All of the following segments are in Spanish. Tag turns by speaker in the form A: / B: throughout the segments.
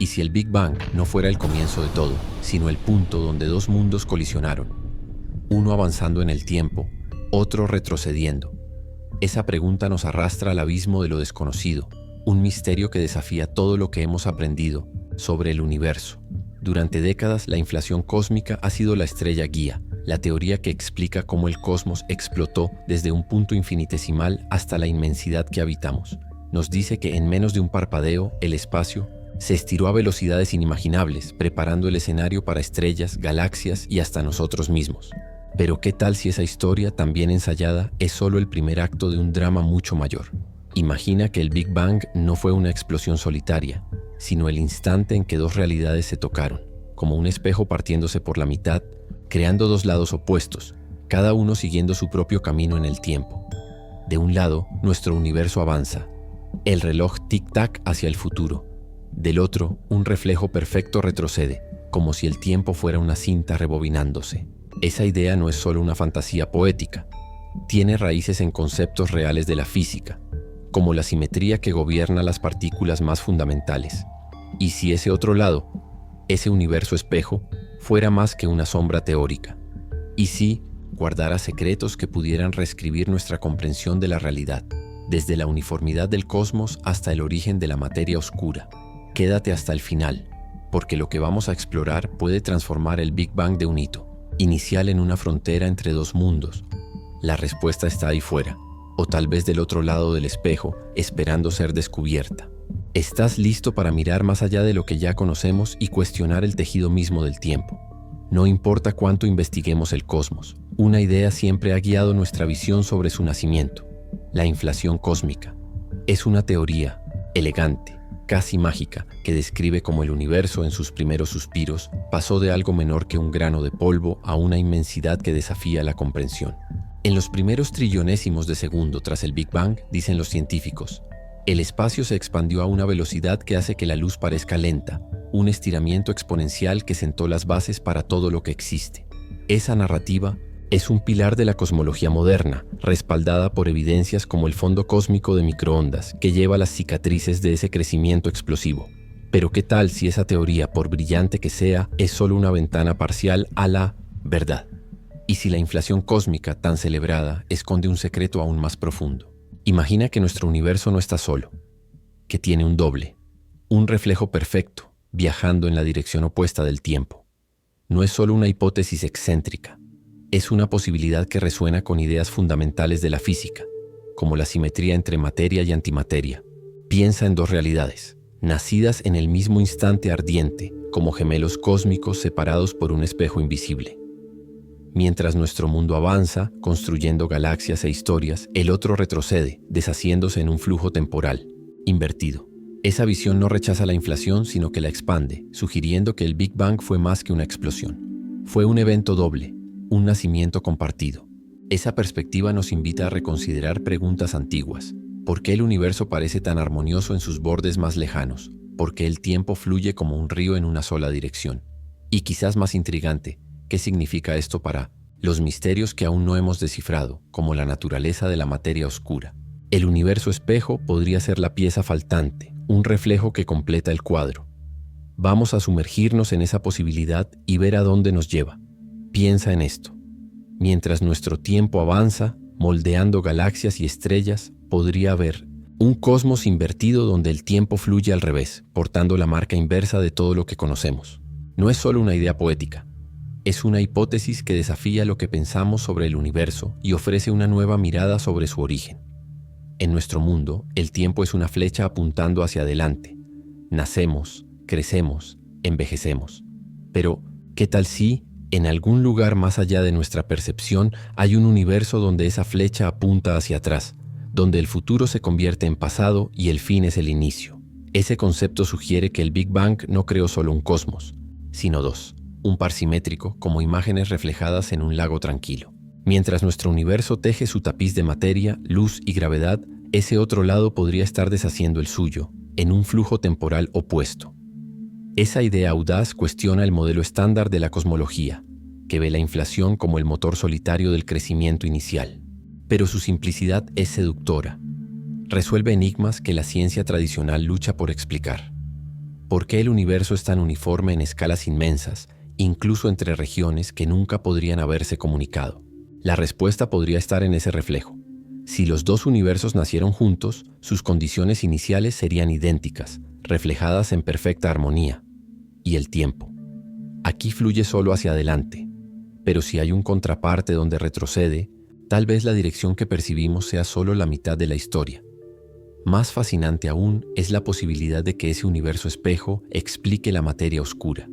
A: ¿Y si el Big Bang no fuera el comienzo de todo, sino el punto donde dos mundos colisionaron? Uno avanzando en el tiempo, otro retrocediendo. Esa pregunta nos arrastra al abismo de lo desconocido, un misterio que desafía todo lo que hemos aprendido sobre el universo. Durante décadas, la inflación cósmica ha sido la estrella guía, la teoría que explica cómo el cosmos explotó desde un punto infinitesimal hasta la inmensidad que habitamos. Nos dice que en menos de un parpadeo, el espacio se estiró a velocidades inimaginables, preparando el escenario para estrellas, galaxias y hasta nosotros mismos. Pero ¿qué tal si esa historia, tan bien ensayada, es solo el primer acto de un drama mucho mayor? Imagina que el Big Bang no fue una explosión solitaria, sino el instante en que dos realidades se tocaron, como un espejo partiéndose por la mitad, creando dos lados opuestos, cada uno siguiendo su propio camino en el tiempo. De un lado, nuestro universo avanza, el reloj tic-tac hacia el futuro. Del otro, un reflejo perfecto retrocede, como si el tiempo fuera una cinta rebobinándose. Esa idea no es solo una fantasía poética, tiene raíces en conceptos reales de la física, como la simetría que gobierna las partículas más fundamentales. ¿Y si ese otro lado, ese universo espejo, fuera más que una sombra teórica? ¿Y si guardara secretos que pudieran reescribir nuestra comprensión de la realidad, desde la uniformidad del cosmos hasta el origen de la materia oscura? Quédate hasta el final, porque lo que vamos a explorar puede transformar el Big Bang de un hito inicial en una frontera entre dos mundos. La respuesta está ahí fuera, o tal vez del otro lado del espejo, esperando ser descubierta. ¿Estás listo para mirar más allá de lo que ya conocemos y cuestionar el tejido mismo del tiempo? No importa cuánto investiguemos el cosmos, una idea siempre ha guiado nuestra visión sobre su nacimiento: la inflación cósmica. Es una teoría elegante, casi mágica, que describe cómo el universo en sus primeros suspiros pasó de algo menor que un grano de polvo a una inmensidad que desafía la comprensión. En los primeros trillonésimos de segundo tras el Big Bang, dicen los científicos, el espacio se expandió a una velocidad que hace que la luz parezca lenta, un estiramiento exponencial que sentó las bases para todo lo que existe. Esa narrativa es un pilar de la cosmología moderna, respaldada por evidencias como el fondo cósmico de microondas, que lleva las cicatrices de ese crecimiento explosivo. Pero ¿qué tal si esa teoría, por brillante que sea, es solo una ventana parcial a la verdad? ¿Y si la inflación cósmica tan celebrada esconde un secreto aún más profundo? Imagina que nuestro universo no está solo, que tiene un doble, un reflejo perfecto, viajando en la dirección opuesta del tiempo. No es solo una hipótesis excéntrica, es una posibilidad que resuena con ideas fundamentales de la física, como la simetría entre materia y antimateria. Piensa en dos realidades, nacidas en el mismo instante ardiente, como gemelos cósmicos separados por un espejo invisible. Mientras nuestro mundo avanza, construyendo galaxias e historias, el otro retrocede, deshaciéndose en un flujo temporal, invertido. Esa visión no rechaza la inflación, sino que la expande, sugiriendo que el Big Bang fue más que una explosión. Fue un evento doble, un nacimiento compartido. Esa perspectiva nos invita a reconsiderar preguntas antiguas. ¿Por qué el universo parece tan armonioso en sus bordes más lejanos? ¿Por qué el tiempo fluye como un río en una sola dirección? Y quizás más intrigante, ¿qué significa esto para los misterios que aún no hemos descifrado, como la naturaleza de la materia oscura? El universo espejo podría ser la pieza faltante, un reflejo que completa el cuadro. Vamos a sumergirnos en esa posibilidad y ver a dónde nos lleva. Piensa en esto. Mientras nuestro tiempo avanza, moldeando galaxias y estrellas, podría haber un cosmos invertido donde el tiempo fluye al revés, portando la marca inversa de todo lo que conocemos. No es solo una idea poética, es una hipótesis que desafía lo que pensamos sobre el universo y ofrece una nueva mirada sobre su origen. En nuestro mundo, el tiempo es una flecha apuntando hacia adelante. Nacemos, crecemos, envejecemos. Pero, ¿qué tal si en algún lugar más allá de nuestra percepción hay un universo donde esa flecha apunta hacia atrás, donde el futuro se convierte en pasado y el fin es el inicio? Ese concepto sugiere que el Big Bang no creó solo un cosmos, sino dos, un par simétrico como imágenes reflejadas en un lago tranquilo. Mientras nuestro universo teje su tapiz de materia, luz y gravedad, ese otro lado podría estar deshaciendo el suyo, en un flujo temporal opuesto. Esa idea audaz cuestiona el modelo estándar de la cosmología, que ve la inflación como el motor solitario del crecimiento inicial. Pero su simplicidad es seductora. Resuelve enigmas que la ciencia tradicional lucha por explicar. ¿Por qué el universo es tan uniforme en escalas inmensas, incluso entre regiones que nunca podrían haberse comunicado? La respuesta podría estar en ese reflejo. Si los dos universos nacieron juntos, sus condiciones iniciales serían idénticas, reflejadas en perfecta armonía. Y el tiempo. Aquí fluye solo hacia adelante. Pero si hay un contraparte donde retrocede, tal vez la dirección que percibimos sea solo la mitad de la historia. Más fascinante aún es la posibilidad de que ese universo espejo explique la materia oscura.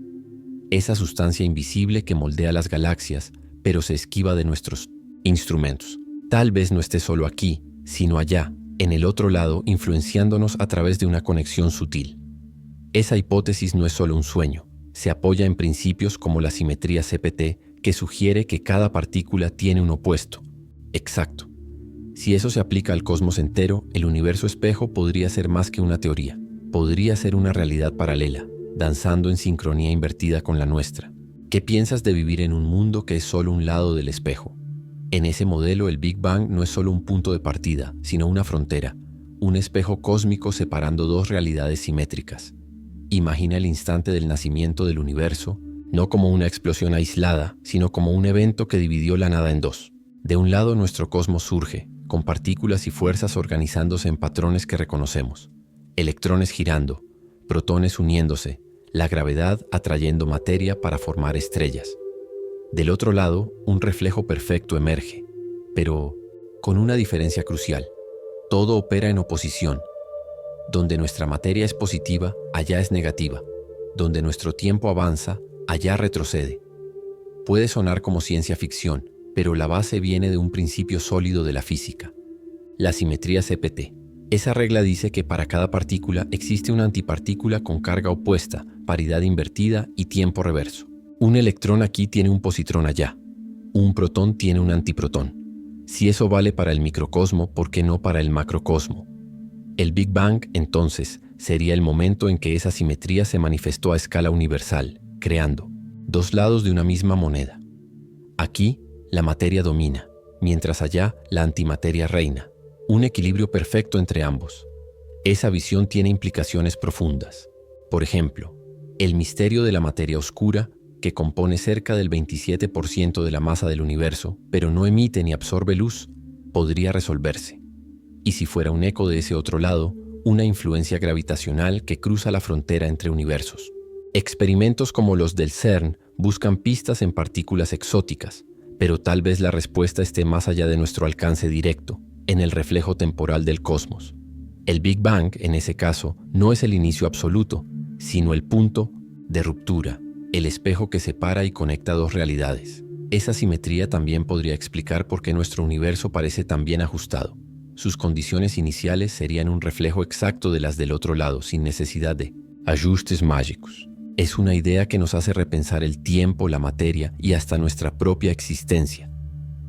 A: Esa sustancia invisible que moldea las galaxias, pero se esquiva de nuestros instrumentos. Tal vez no esté solo aquí, sino allá, en el otro lado, influenciándonos a través de una conexión sutil. Esa hipótesis no es solo un sueño, se apoya en principios como la simetría CPT, que sugiere que cada partícula tiene un opuesto. Exacto. Si eso se aplica al cosmos entero, el universo espejo podría ser más que una teoría. Podría ser una realidad paralela, danzando en sincronía invertida con la nuestra. ¿Qué piensas de vivir en un mundo que es solo un lado del espejo? En ese modelo, el Big Bang no es solo un punto de partida, sino una frontera, un espejo cósmico separando dos realidades simétricas. Imagina el instante del nacimiento del universo, no como una explosión aislada, sino como un evento que dividió la nada en dos. De un lado, nuestro cosmos surge, con partículas y fuerzas organizándose en patrones que reconocemos. Electrones girando, protones uniéndose, la gravedad atrayendo materia para formar estrellas. Del otro lado, un reflejo perfecto emerge, pero con una diferencia crucial. Todo opera en oposición. Donde nuestra materia es positiva, allá es negativa. Donde nuestro tiempo avanza, allá retrocede. Puede sonar como ciencia ficción, pero la base viene de un principio sólido de la física. La simetría CPT. Esa regla dice que para cada partícula existe una antipartícula con carga opuesta, paridad invertida y tiempo reverso. Un electrón aquí tiene un positrón allá. Un protón tiene un antiprotón. Si eso vale para el microcosmo, ¿por qué no para el macrocosmo? El Big Bang, entonces, sería el momento en que esa simetría se manifestó a escala universal, creando dos lados de una misma moneda. Aquí, la materia domina, mientras allá la antimateria reina. Un equilibrio perfecto entre ambos. Esa visión tiene implicaciones profundas. Por ejemplo, el misterio de la materia oscura, que compone cerca del 27% de la masa del universo, pero no emite ni absorbe luz, podría resolverse. Y si fuera un eco de ese otro lado, una influencia gravitacional que cruza la frontera entre universos. Experimentos como los del CERN buscan pistas en partículas exóticas, pero tal vez la respuesta esté más allá de nuestro alcance directo, en el reflejo temporal del cosmos. El Big Bang, en ese caso, no es el inicio absoluto, sino el punto de ruptura, el espejo que separa y conecta dos realidades. Esa simetría también podría explicar por qué nuestro universo parece tan bien ajustado. Sus condiciones iniciales serían un reflejo exacto de las del otro lado, sin necesidad de ajustes mágicos. Es una idea que nos hace repensar el tiempo, la materia y hasta nuestra propia existencia.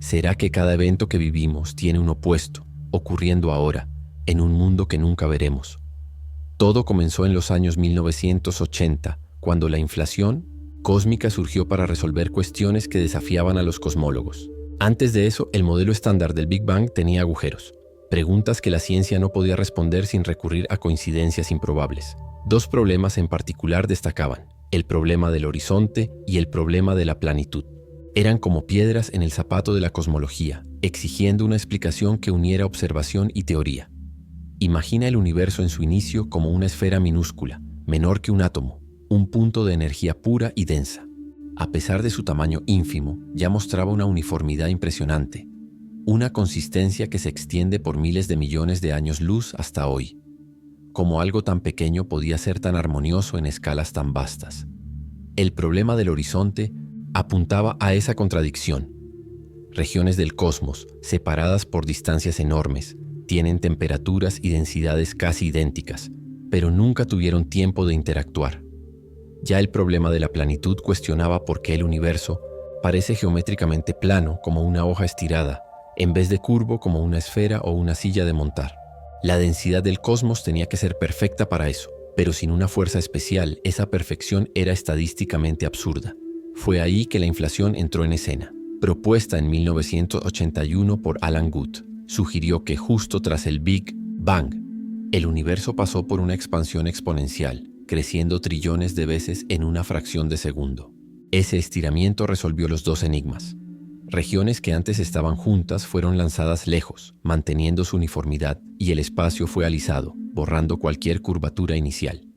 A: ¿Será que cada evento que vivimos tiene un opuesto, ocurriendo ahora, en un mundo que nunca veremos? Todo comenzó en los años 1980, cuando la inflación cósmica surgió para resolver cuestiones que desafiaban a los cosmólogos. Antes de eso, el modelo estándar del Big Bang tenía agujeros, preguntas que la ciencia no podía responder sin recurrir a coincidencias improbables. Dos problemas en particular destacaban: el problema del horizonte y el problema de la planitud. Eran como piedras en el zapato de la cosmología, exigiendo una explicación que uniera observación y teoría. Imagina el universo en su inicio como una esfera minúscula, menor que un átomo, un punto de energía pura y densa. A pesar de su tamaño ínfimo, ya mostraba una uniformidad impresionante, una consistencia que se extiende por miles de millones de años luz hasta hoy. ¿Cómo algo tan pequeño podía ser tan armonioso en escalas tan vastas? El problema del horizonte apuntaba a esa contradicción. Regiones del cosmos, separadas por distancias enormes, tienen temperaturas y densidades casi idénticas, pero nunca tuvieron tiempo de interactuar. Ya el problema de la planitud cuestionaba por qué el universo parece geométricamente plano como una hoja estirada, en vez de curvo como una esfera o una silla de montar. La densidad del cosmos tenía que ser perfecta para eso, pero sin una fuerza especial, esa perfección era estadísticamente absurda. Fue ahí que la inflación entró en escena. Propuesta en 1981 por Alan Guth, sugirió que justo tras el Big Bang, el universo pasó por una expansión exponencial, creciendo trillones de veces en una fracción de segundo. Ese estiramiento resolvió los dos enigmas. Regiones que antes estaban juntas fueron lanzadas lejos, manteniendo su uniformidad, y el espacio fue alisado, borrando cualquier curvatura inicial.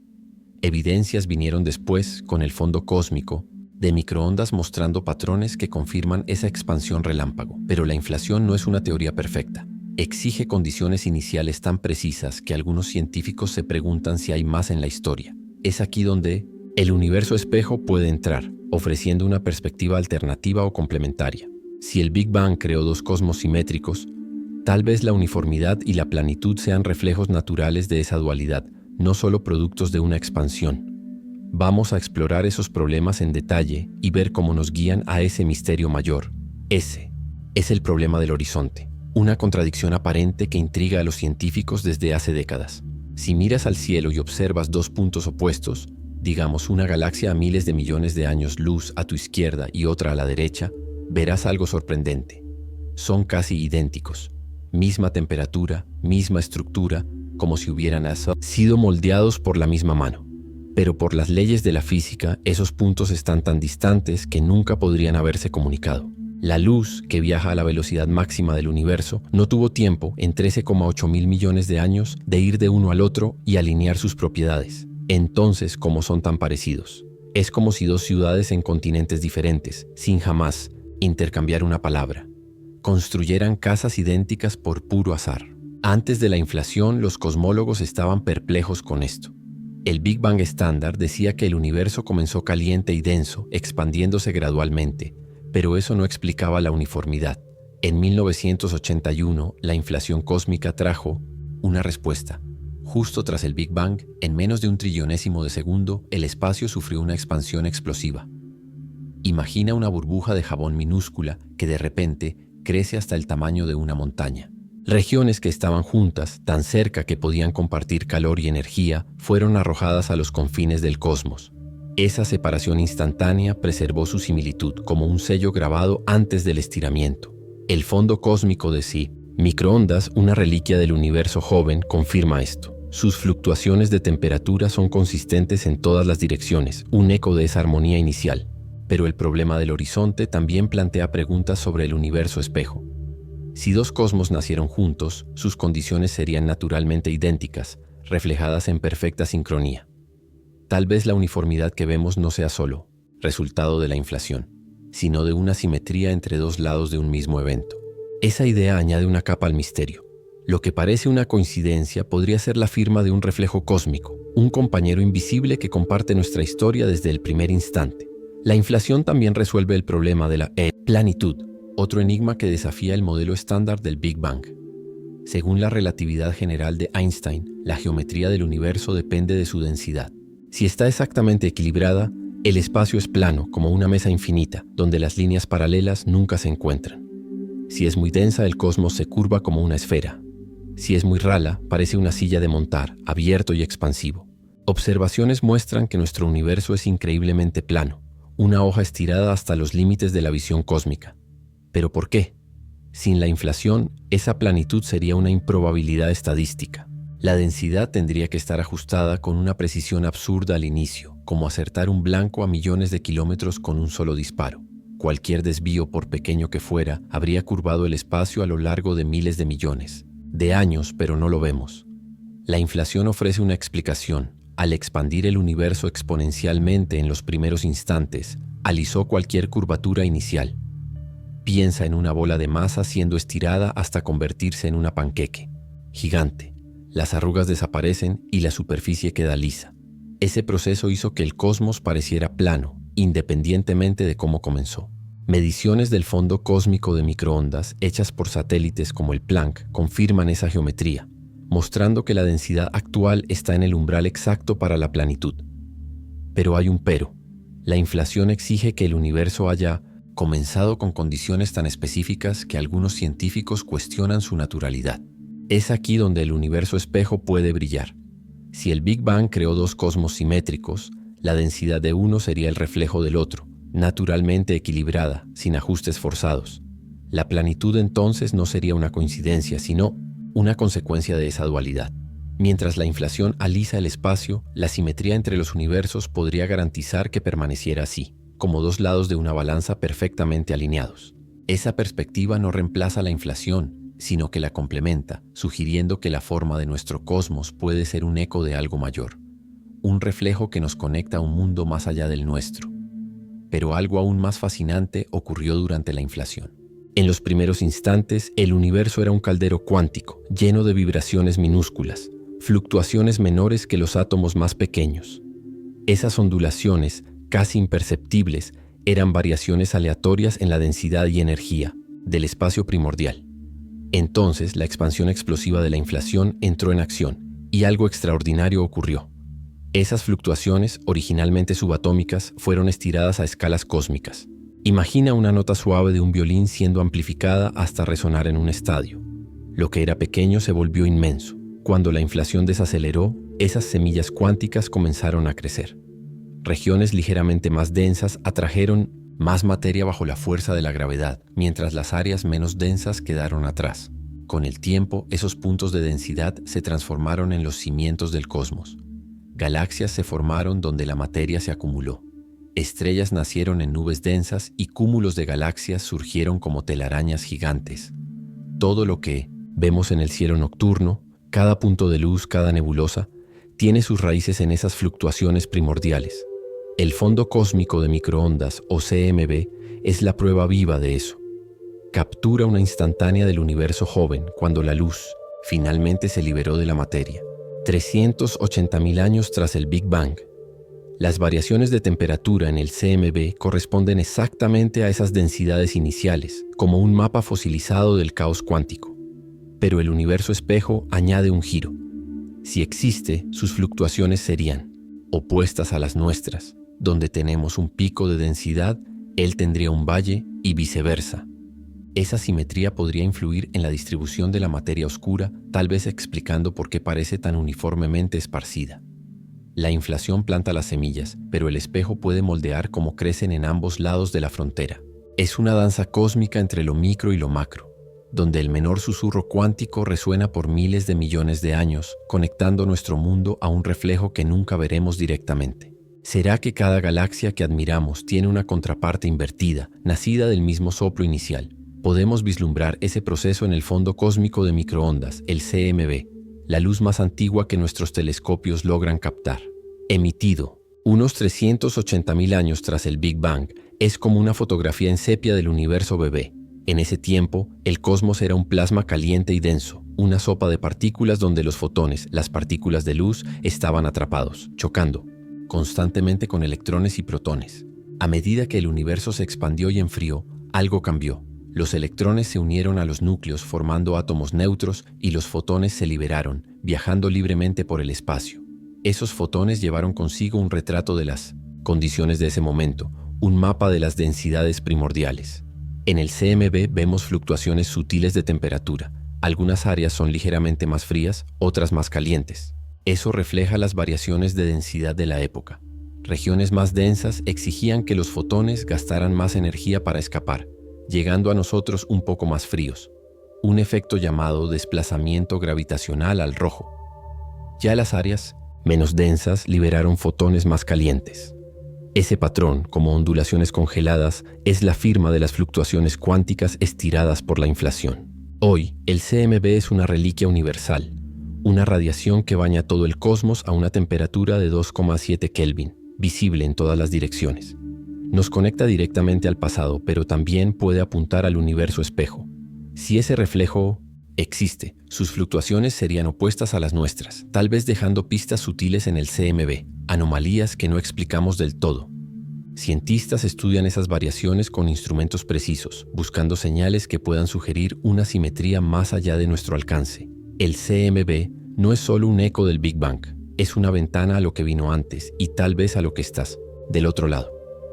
A: Evidencias vinieron después, con el fondo cósmico, de microondas mostrando patrones que confirman esa expansión relámpago. Pero la inflación no es una teoría perfecta. Exige condiciones iniciales tan precisas que algunos científicos se preguntan si hay más en la historia. Es aquí donde el universo espejo puede entrar, ofreciendo una perspectiva alternativa o complementaria. Si el Big Bang creó dos cosmos simétricos, tal vez la uniformidad y la planitud sean reflejos naturales de esa dualidad, no solo productos de una expansión. Vamos a explorar esos problemas en detalle y ver cómo nos guían a ese misterio mayor. Ese es el problema del horizonte, una contradicción aparente que intriga a los científicos desde hace décadas. Si miras al cielo y observas dos puntos opuestos, digamos una galaxia a miles de millones de años luz a tu izquierda y otra a la derecha, verás algo sorprendente. Son casi idénticos. Misma temperatura, misma estructura, como si hubieran sido moldeados por la misma mano. Pero por las leyes de la física, esos puntos están tan distantes que nunca podrían haberse comunicado. La luz, que viaja a la velocidad máxima del universo, no tuvo tiempo, en 13,8 mil millones de años, de ir de uno al otro y alinear sus propiedades. Entonces, ¿cómo son tan parecidos? Es como si dos ciudades en continentes diferentes, sin jamás intercambiar una palabra, construyeran casas idénticas por puro azar. Antes de la inflación, los cosmólogos estaban perplejos con esto. El Big Bang estándar decía que el universo comenzó caliente y denso, expandiéndose gradualmente, pero eso no explicaba la uniformidad. En 1981, la inflación cósmica trajo una respuesta. Justo tras el Big Bang, en menos de un trillonésimo de segundo, el espacio sufrió una expansión explosiva. Imagina una burbuja de jabón minúscula que de repente crece hasta el tamaño de una montaña. Regiones que estaban juntas, tan cerca que podían compartir calor y energía, fueron arrojadas a los confines del cosmos. Esa separación instantánea preservó su similitud como un sello grabado antes del estiramiento. El fondo cósmico de sí, microondas, una reliquia del universo joven, confirma esto. Sus fluctuaciones de temperatura son consistentes en todas las direcciones, un eco de esa armonía inicial. Pero el problema del horizonte también plantea preguntas sobre el universo espejo. Si dos cosmos nacieron juntos, sus condiciones serían naturalmente idénticas, reflejadas en perfecta sincronía. Tal vez la uniformidad que vemos no sea solo resultado de la inflación, sino de una simetría entre dos lados de un mismo evento. Esa idea añade una capa al misterio. Lo que parece una coincidencia podría ser la firma de un reflejo cósmico, un compañero invisible que comparte nuestra historia desde el primer instante. La inflación también resuelve el problema de la planitud, otro enigma que desafía el modelo estándar del Big Bang. Según la relatividad general de Einstein, la geometría del universo depende de su densidad. Si está exactamente equilibrada, el espacio es plano, como una mesa infinita, donde las líneas paralelas nunca se encuentran. Si es muy densa, el cosmos se curva como una esfera. Si es muy rala, parece una silla de montar, abierto y expansivo. Observaciones muestran que nuestro universo es increíblemente plano, una hoja estirada hasta los límites de la visión cósmica. ¿Pero por qué? Sin la inflación, esa planitud sería una improbabilidad estadística. La densidad tendría que estar ajustada con una precisión absurda al inicio, como acertar un blanco a millones de kilómetros con un solo disparo. Cualquier desvío, por pequeño que fuera, habría curvado el espacio a lo largo de miles de millones de años, pero no lo vemos. La inflación ofrece una explicación. Al expandir el universo exponencialmente en los primeros instantes, alisó cualquier curvatura inicial. Piensa en una bola de masa siendo estirada hasta convertirse en una panqueque gigante. Las arrugas desaparecen y la superficie queda lisa. Ese proceso hizo que el cosmos pareciera plano, independientemente de cómo comenzó. Mediciones del fondo cósmico de microondas hechas por satélites como el Planck confirman esa geometría, mostrando que la densidad actual está en el umbral exacto para la planitud. Pero hay un pero. La inflación exige que el universo haya comenzado con condiciones tan específicas que algunos científicos cuestionan su naturalidad. Es aquí donde el universo espejo puede brillar. Si el Big Bang creó dos cosmos simétricos, la densidad de uno sería el reflejo del otro, naturalmente equilibrada, sin ajustes forzados. La planitud entonces no sería una coincidencia, sino una consecuencia de esa dualidad. Mientras la inflación alisa el espacio, la simetría entre los universos podría garantizar que permaneciera así, como dos lados de una balanza perfectamente alineados. Esa perspectiva no reemplaza la inflación, sino que la complementa, sugiriendo que la forma de nuestro cosmos puede ser un eco de algo mayor, un reflejo que nos conecta a un mundo más allá del nuestro. Pero algo aún más fascinante ocurrió durante la inflación. En los primeros instantes, el universo era un caldero cuántico, lleno de vibraciones minúsculas, fluctuaciones menores que los átomos más pequeños. Esas ondulaciones, casi imperceptibles, eran variaciones aleatorias en la densidad y energía del espacio primordial. Entonces, la expansión explosiva de la inflación entró en acción, y algo extraordinario ocurrió. Esas fluctuaciones, originalmente subatómicas, fueron estiradas a escalas cósmicas. Imagina una nota suave de un violín siendo amplificada hasta resonar en un estadio. Lo que era pequeño se volvió inmenso. Cuando la inflación desaceleró, esas semillas cuánticas comenzaron a crecer. Regiones ligeramente más densas atrajeron más materia bajo la fuerza de la gravedad, mientras las áreas menos densas quedaron atrás. Con el tiempo, esos puntos de densidad se transformaron en los cimientos del cosmos. Galaxias se formaron donde la materia se acumuló. Estrellas nacieron en nubes densas y cúmulos de galaxias surgieron como telarañas gigantes. Todo lo que vemos en el cielo nocturno, cada punto de luz, cada nebulosa, tiene sus raíces en esas fluctuaciones primordiales. El fondo cósmico de microondas, o CMB, es la prueba viva de eso. Captura una instantánea del universo joven cuando la luz finalmente se liberó de la materia. 380.000 años tras el Big Bang. Las variaciones de temperatura en el CMB corresponden exactamente a esas densidades iniciales, como un mapa fosilizado del caos cuántico. Pero el universo espejo añade un giro. Si existe, sus fluctuaciones serían opuestas a las nuestras. Donde tenemos un pico de densidad, él tendría un valle y viceversa. Esa simetría podría influir en la distribución de la materia oscura, tal vez explicando por qué parece tan uniformemente esparcida. La inflación planta las semillas, pero el espejo puede moldear cómo crecen en ambos lados de la frontera. Es una danza cósmica entre lo micro y lo macro, donde el menor susurro cuántico resuena por miles de millones de años, conectando nuestro mundo a un reflejo que nunca veremos directamente. ¿Será que cada galaxia que admiramos tiene una contraparte invertida, nacida del mismo soplo inicial? Podemos vislumbrar ese proceso en el fondo cósmico de microondas, el CMB, la luz más antigua que nuestros telescopios logran captar. Emitido unos 380.000 años tras el Big Bang, es como una fotografía en sepia del universo bebé. En ese tiempo, el cosmos era un plasma caliente y denso, una sopa de partículas donde los fotones, las partículas de luz, estaban atrapados, chocando constantemente con electrones y protones. A medida que el universo se expandió y enfrió, algo cambió. Los electrones se unieron a los núcleos formando átomos neutros y los fotones se liberaron, viajando libremente por el espacio. Esos fotones llevaron consigo un retrato de las condiciones de ese momento, un mapa de las densidades primordiales. En el CMB vemos fluctuaciones sutiles de temperatura. Algunas áreas son ligeramente más frías, otras más calientes. Eso refleja las variaciones de densidad de la época. Regiones más densas exigían que los fotones gastaran más energía para escapar, llegando a nosotros un poco más fríos. Un efecto llamado desplazamiento gravitacional al rojo. Ya las áreas menos densas liberaron fotones más calientes. Ese patrón, como ondulaciones congeladas, es la firma de las fluctuaciones cuánticas estiradas por la inflación. Hoy, el CMB es una reliquia universal, una radiación que baña todo el cosmos a una temperatura de 2,7 Kelvin, visible en todas las direcciones. Nos conecta directamente al pasado, pero también puede apuntar al universo espejo. Si ese reflejo existe, sus fluctuaciones serían opuestas a las nuestras, tal vez dejando pistas sutiles en el CMB, anomalías que no explicamos del todo. Cientistas estudian esas variaciones con instrumentos precisos, buscando señales que puedan sugerir una simetría más allá de nuestro alcance. El CMB no es solo un eco del Big Bang, es una ventana a lo que vino antes y tal vez a lo que estás del otro lado.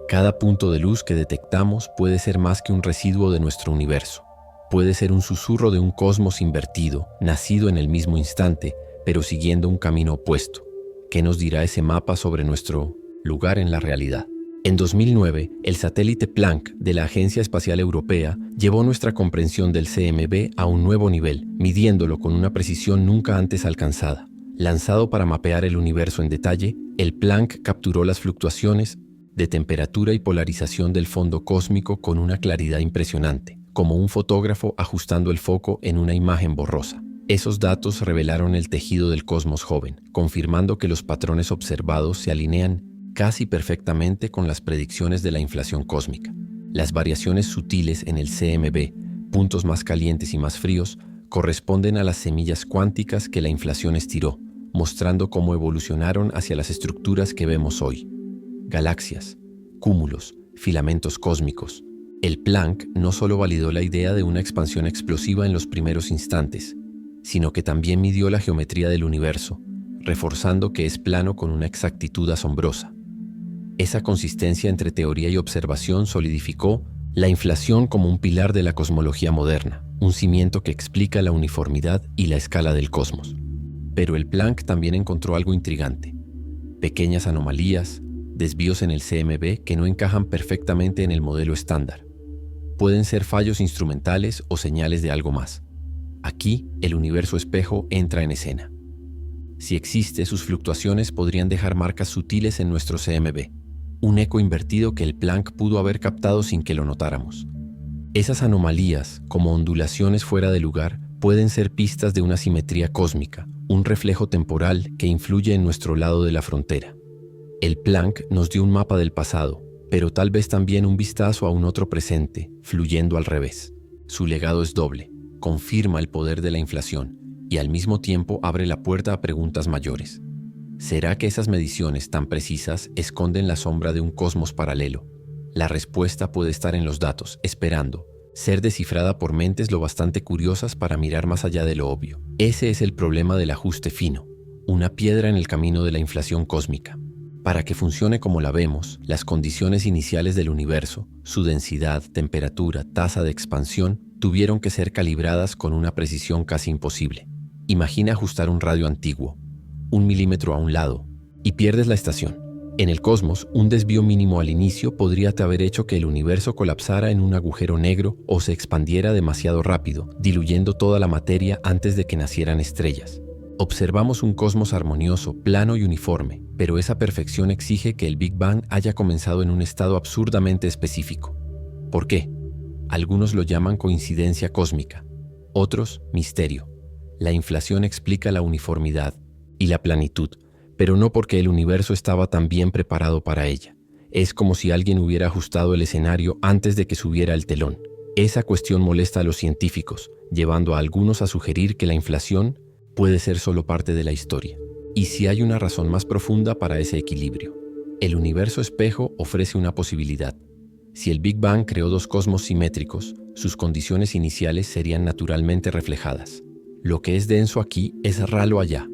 A: Cada punto de luz que detectamos puede ser más que un residuo de nuestro universo. Puede ser un susurro de un cosmos invertido, nacido en el mismo instante, pero siguiendo un camino opuesto. ¿Qué nos dirá ese mapa sobre nuestro lugar en la realidad? En 2009, el satélite Planck de la Agencia Espacial Europea llevó nuestra comprensión del CMB a un nuevo nivel, midiéndolo con una precisión nunca antes alcanzada. Lanzado para mapear el universo en detalle, el Planck capturó las fluctuaciones de temperatura y polarización del fondo cósmico con una claridad impresionante, como un fotógrafo ajustando el foco en una imagen borrosa. Esos datos revelaron el tejido del cosmos joven, confirmando que los patrones observados se alinean casi perfectamente con las predicciones de la inflación cósmica. Las variaciones sutiles en el CMB, puntos más calientes y más fríos, corresponden a las semillas cuánticas que la inflación estiró, mostrando cómo evolucionaron hacia las estructuras que vemos hoy. Galaxias, cúmulos, filamentos cósmicos. El Planck no solo validó la idea de una expansión explosiva en los primeros instantes, sino que también midió la geometría del universo, reforzando que es plano con una exactitud asombrosa. Esa consistencia entre teoría y observación solidificó la inflación como un pilar de la cosmología moderna, un cimiento que explica la uniformidad y la escala del cosmos. Pero el Planck también encontró algo intrigante: pequeñas anomalías, desvíos en el CMB que no encajan perfectamente en el modelo estándar. Pueden ser fallos instrumentales o señales de algo más. Aquí, el universo espejo entra en escena. Si existe, sus fluctuaciones podrían dejar marcas sutiles en nuestro CMB, un eco invertido que el Planck pudo haber captado sin que lo notáramos. Esas anomalías, como ondulaciones fuera de lugar, pueden ser pistas de una simetría cósmica, un reflejo temporal que influye en nuestro lado de la frontera. El Planck nos dio un mapa del pasado, pero tal vez también un vistazo a un otro presente, fluyendo al revés. Su legado es doble: confirma el poder de la inflación y al mismo tiempo abre la puerta a preguntas mayores. ¿Será que esas mediciones tan precisas esconden la sombra de un cosmos paralelo? La respuesta puede estar en los datos, esperando ser descifrada por mentes lo bastante curiosas para mirar más allá de lo obvio. Ese es el problema del ajuste fino, una piedra en el camino de la inflación cósmica. Para que funcione como la vemos, las condiciones iniciales del universo, su densidad, temperatura, tasa de expansión, tuvieron que ser calibradas con una precisión casi imposible. Imagina ajustar un radio antiguo, 1 milímetro a un lado, y pierdes la estación. En el cosmos, un desvío mínimo al inicio podría haber hecho que el universo colapsara en un agujero negro o se expandiera demasiado rápido, diluyendo toda la materia antes de que nacieran estrellas. Observamos un cosmos armonioso, plano y uniforme, pero esa perfección exige que el Big Bang haya comenzado en un estado absurdamente específico. ¿Por qué? Algunos lo llaman coincidencia cósmica, otros misterio. La inflación explica la uniformidad y la planitud, pero no porque el universo estaba tan bien preparado para ella. Es como si alguien hubiera ajustado el escenario antes de que subiera el telón. Esa cuestión molesta a los científicos, llevando a algunos a sugerir que la inflación puede ser solo parte de la historia. Y si hay una razón más profunda para ese equilibrio. El universo espejo ofrece una posibilidad. Si el Big Bang creó dos cosmos simétricos, sus condiciones iniciales serían naturalmente reflejadas. Lo que es denso aquí es ralo allá.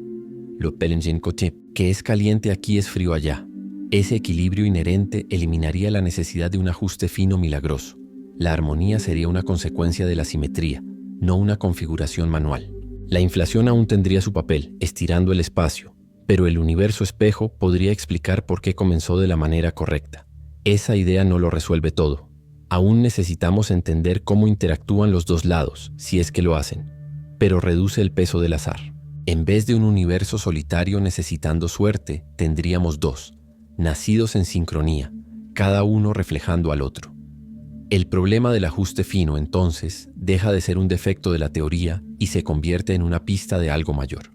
A: Lo Pellinger-Coté, que es caliente aquí es frío allá. Ese equilibrio inherente eliminaría la necesidad de un ajuste fino milagroso. La armonía sería una consecuencia de la simetría, no una configuración manual. La inflación aún tendría su papel, estirando el espacio, pero el universo espejo podría explicar por qué comenzó de la manera correcta. Esa idea no lo resuelve todo. Aún necesitamos entender cómo interactúan los dos lados, si es que lo hacen, pero reduce el peso del azar. En vez de un universo solitario necesitando suerte, tendríamos dos, nacidos en sincronía, cada uno reflejando al otro. El problema del ajuste fino, entonces, deja de ser un defecto de la teoría y se convierte en una pista de algo mayor.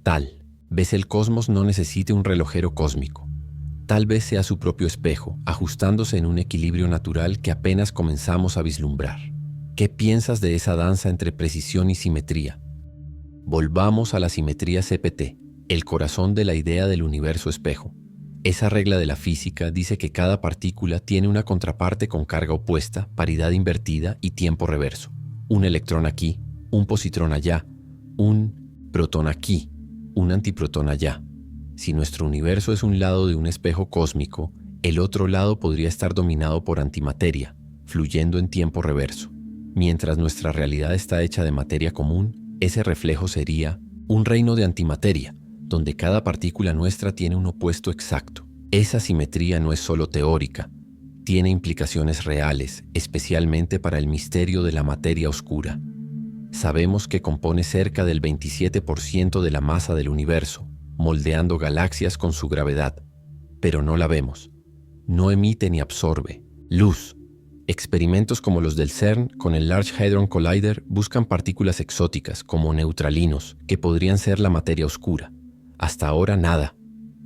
A: Tal vez el cosmos no necesite un relojero cósmico. Tal vez sea su propio espejo, ajustándose en un equilibrio natural que apenas comenzamos a vislumbrar. ¿Qué piensas de esa danza entre precisión y simetría? Volvamos a la simetría CPT, el corazón de la idea del universo espejo. Esa regla de la física dice que cada partícula tiene una contraparte con carga opuesta, paridad invertida y tiempo reverso. Un electrón aquí, un positrón allá, un protón aquí, un antiprotón allá. Si nuestro universo es un lado de un espejo cósmico, el otro lado podría estar dominado por antimateria, fluyendo en tiempo reverso. Mientras nuestra realidad está hecha de materia común, ese reflejo sería un reino de antimateria, donde cada partícula nuestra tiene un opuesto exacto. Esa simetría no es solo teórica, tiene implicaciones reales, especialmente para el misterio de la materia oscura. Sabemos que compone cerca del 27% de la masa del universo, moldeando galaxias con su gravedad. Pero no la vemos. No emite ni absorbe luz. Experimentos como los del CERN con el Large Hadron Collider buscan partículas exóticas como neutralinos que podrían ser la materia oscura. Hasta ahora nada.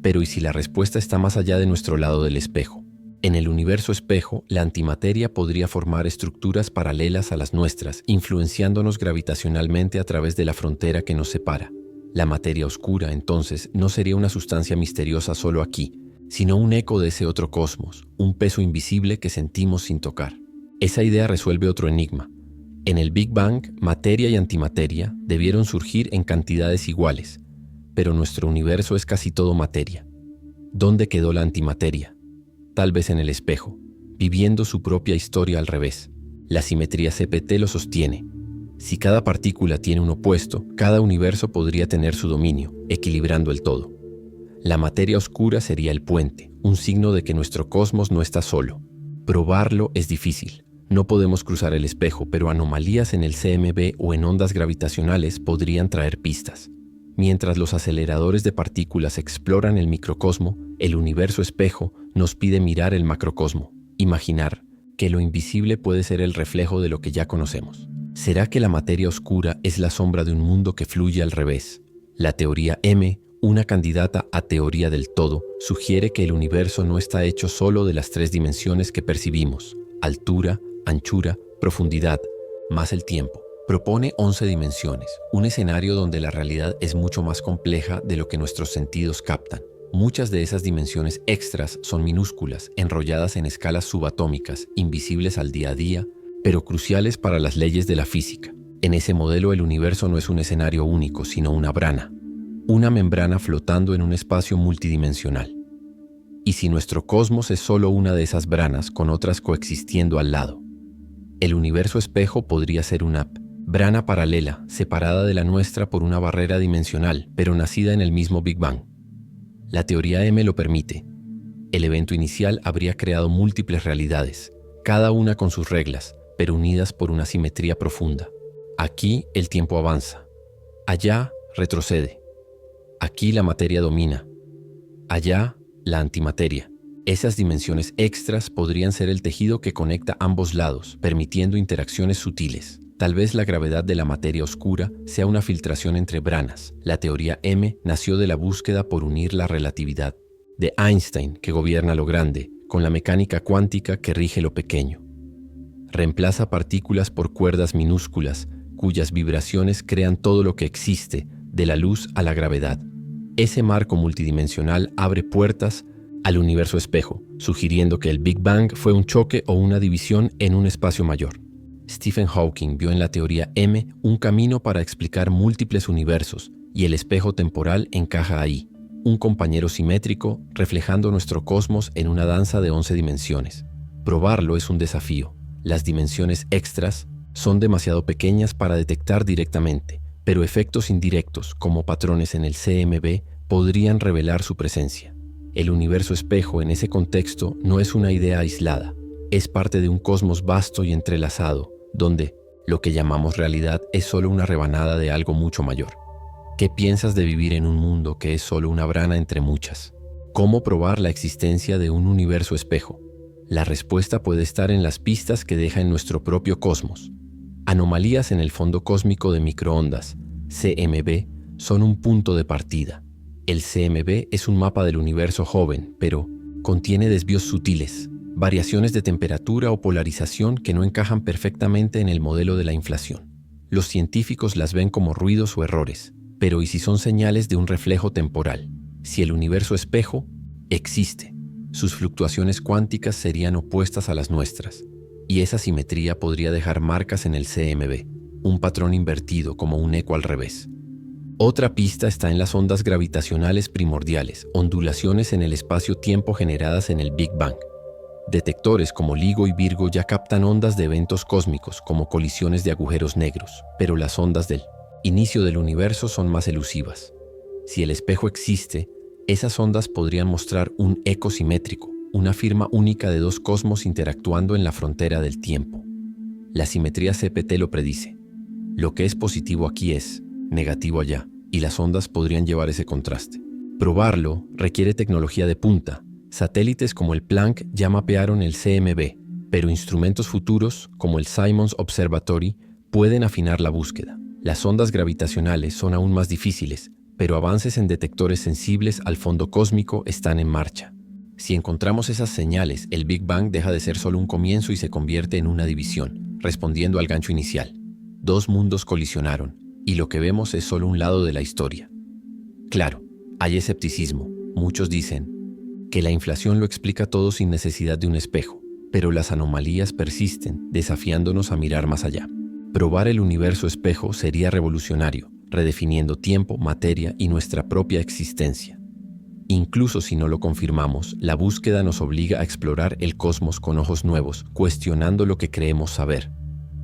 A: Pero ¿y si la respuesta está más allá de nuestro lado del espejo? En el universo espejo, la antimateria podría formar estructuras paralelas a las nuestras, influenciándonos gravitacionalmente a través de la frontera que nos separa. La materia oscura, entonces, no sería una sustancia misteriosa solo aquí, sino un eco de ese otro cosmos, un peso invisible que sentimos sin tocar. Esa idea resuelve otro enigma. En el Big Bang, materia y antimateria debieron surgir en cantidades iguales, pero nuestro universo es casi todo materia. ¿Dónde quedó la antimateria? Tal vez en el espejo, viviendo su propia historia al revés. La simetría CPT lo sostiene. Si cada partícula tiene un opuesto, cada universo podría tener su dominio, equilibrando el todo. La materia oscura sería el puente, un signo de que nuestro cosmos no está solo. Probarlo es difícil. No podemos cruzar el espejo, pero anomalías en el CMB o en ondas gravitacionales podrían traer pistas. Mientras los aceleradores de partículas exploran el microcosmo, el universo espejo nos pide mirar el macrocosmo, imaginar que lo invisible puede ser el reflejo de lo que ya conocemos. ¿Será que la materia oscura es la sombra de un mundo que fluye al revés? La teoría M, una candidata a teoría del todo, sugiere que el universo no está hecho solo de las 3 dimensiones que percibimos: altura, anchura, profundidad, más el tiempo. Propone 11 dimensiones, un escenario donde la realidad es mucho más compleja de lo que nuestros sentidos captan. Muchas de esas dimensiones extras son minúsculas, enrolladas en escalas subatómicas, invisibles al día a día, pero cruciales para las leyes de la física. En ese modelo, el universo no es un escenario único, sino una brana. Una membrana flotando en un espacio multidimensional. ¿Y si nuestro cosmos es solo una de esas branas con otras coexistiendo al lado? El universo espejo podría ser una brana paralela, separada de la nuestra por una barrera dimensional, pero nacida en el mismo Big Bang. La teoría M lo permite. El evento inicial habría creado múltiples realidades, cada una con sus reglas, pero unidas por una simetría profunda. Aquí el tiempo avanza. Allá retrocede. Aquí la materia domina. Allá la antimateria. Esas dimensiones extras podrían ser el tejido que conecta ambos lados, permitiendo interacciones sutiles. Tal vez la gravedad de la materia oscura sea una filtración entre branas. La teoría M nació de la búsqueda por unir la relatividad de Einstein, que gobierna lo grande, con la mecánica cuántica que rige lo pequeño. Reemplaza partículas por cuerdas minúsculas, cuyas vibraciones crean todo lo que existe, de la luz a la gravedad. Ese marco multidimensional abre puertas al universo espejo, sugiriendo que el Big Bang fue un choque o una división en un espacio mayor. Stephen Hawking vio en la teoría M un camino para explicar múltiples universos, y el espejo temporal encaja ahí, un compañero simétrico reflejando nuestro cosmos en una danza de 11 dimensiones. Probarlo es un desafío. Las dimensiones extras son demasiado pequeñas para detectar directamente, pero efectos indirectos, como patrones en el CMB, podrían revelar su presencia. El universo espejo en ese contexto no es una idea aislada, es parte de un cosmos vasto y entrelazado, donde lo que llamamos realidad es solo una rebanada de algo mucho mayor. ¿Qué piensas de vivir en un mundo que es solo una brana entre muchas? ¿Cómo probar la existencia de un universo espejo? La respuesta puede estar en las pistas que deja en nuestro propio cosmos. Anomalías en el fondo cósmico de microondas, CMB, son un punto de partida. El CMB es un mapa del universo joven, pero contiene desvíos sutiles, variaciones de temperatura o polarización que no encajan perfectamente en el modelo de la inflación. Los científicos las ven como ruidos o errores, pero ¿y si son señales de un reflejo temporal? Si el universo espejo existe, sus fluctuaciones cuánticas serían opuestas a las nuestras, y esa simetría podría dejar marcas en el CMB, un patrón invertido como un eco al revés. Otra pista está en las ondas gravitacionales primordiales, ondulaciones en el espacio-tiempo generadas en el Big Bang. Detectores como LIGO y Virgo ya captan ondas de eventos cósmicos como colisiones de agujeros negros, pero las ondas del inicio del universo son más elusivas. Si el espejo existe, esas ondas podrían mostrar un eco simétrico, una firma única de dos cosmos interactuando en la frontera del tiempo. La simetría CPT lo predice. Lo que es positivo aquí es negativo allá, y las ondas podrían llevar ese contraste. Probarlo requiere tecnología de punta. Satélites como el Planck ya mapearon el CMB, pero instrumentos futuros como el Simons Observatory pueden afinar la búsqueda. Las ondas gravitacionales son aún más difíciles, pero avances en detectores sensibles al fondo cósmico están en marcha. Si encontramos esas señales, el Big Bang deja de ser solo un comienzo y se convierte en una división, respondiendo al gancho inicial. Dos mundos colisionaron, y lo que vemos es solo un lado de la historia. Claro, hay escepticismo. Muchos dicen que la inflación lo explica todo sin necesidad de un espejo, pero las anomalías persisten, desafiándonos a mirar más allá. Probar el universo espejo sería revolucionario, redefiniendo tiempo, materia y nuestra propia existencia. Incluso si no lo confirmamos, la búsqueda nos obliga a explorar el cosmos con ojos nuevos, cuestionando lo que creemos saber.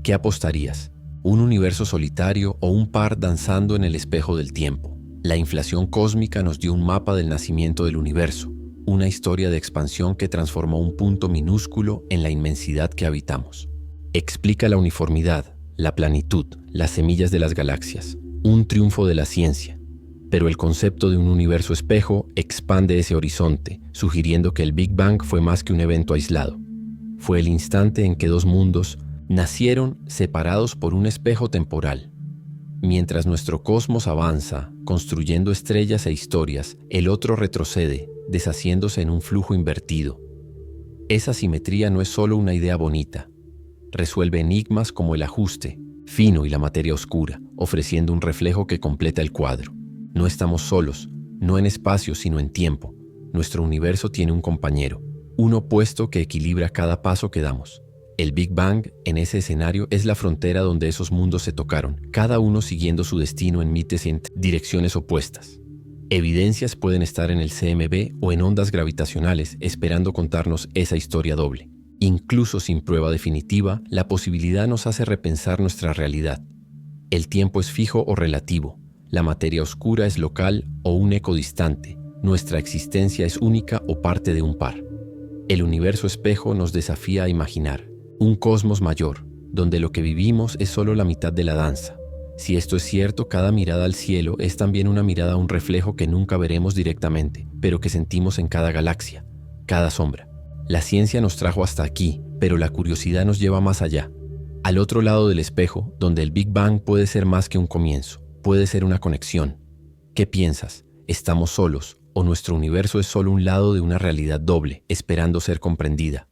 A: ¿Qué apostarías? ¿Un universo solitario o un par danzando en el espejo del tiempo? La inflación cósmica nos dio un mapa del nacimiento del universo, una historia de expansión que transformó un punto minúsculo en la inmensidad que habitamos. Explica la uniformidad, la planitud, las semillas de las galaxias, un triunfo de la ciencia. Pero el concepto de un universo espejo expande ese horizonte, sugiriendo que el Big Bang fue más que un evento aislado. Fue el instante en que dos mundos nacieron separados por un espejo temporal. Mientras nuestro cosmos avanza, construyendo estrellas e historias, el otro retrocede, deshaciéndose en un flujo invertido. Esa simetría no es solo una idea bonita. Resuelve enigmas como el ajuste fino y la materia oscura, ofreciendo un reflejo que completa el cuadro. No estamos solos, no en espacio sino en tiempo. Nuestro universo tiene un compañero, un opuesto que equilibra cada paso que damos. El Big Bang, en ese escenario, es la frontera donde esos mundos se tocaron, cada uno siguiendo su destino en mites y en direcciones opuestas. Evidencias pueden estar en el CMB o en ondas gravitacionales, esperando contarnos esa historia doble. Incluso sin prueba definitiva, la posibilidad nos hace repensar nuestra realidad. El tiempo es fijo o relativo. La materia oscura es local o un eco distante. Nuestra existencia es única o parte de un par. El universo espejo nos desafía a imaginar un cosmos mayor, donde lo que vivimos es solo la mitad de la danza. Si esto es cierto, cada mirada al cielo es también una mirada a un reflejo que nunca veremos directamente, pero que sentimos en cada galaxia, cada sombra. La ciencia nos trajo hasta aquí, pero la curiosidad nos lleva más allá. Al otro lado del espejo, donde el Big Bang puede ser más que un comienzo. Puede ser una conexión. ¿Qué piensas? ¿Estamos solos o nuestro universo es solo un lado de una realidad doble, esperando ser comprendida?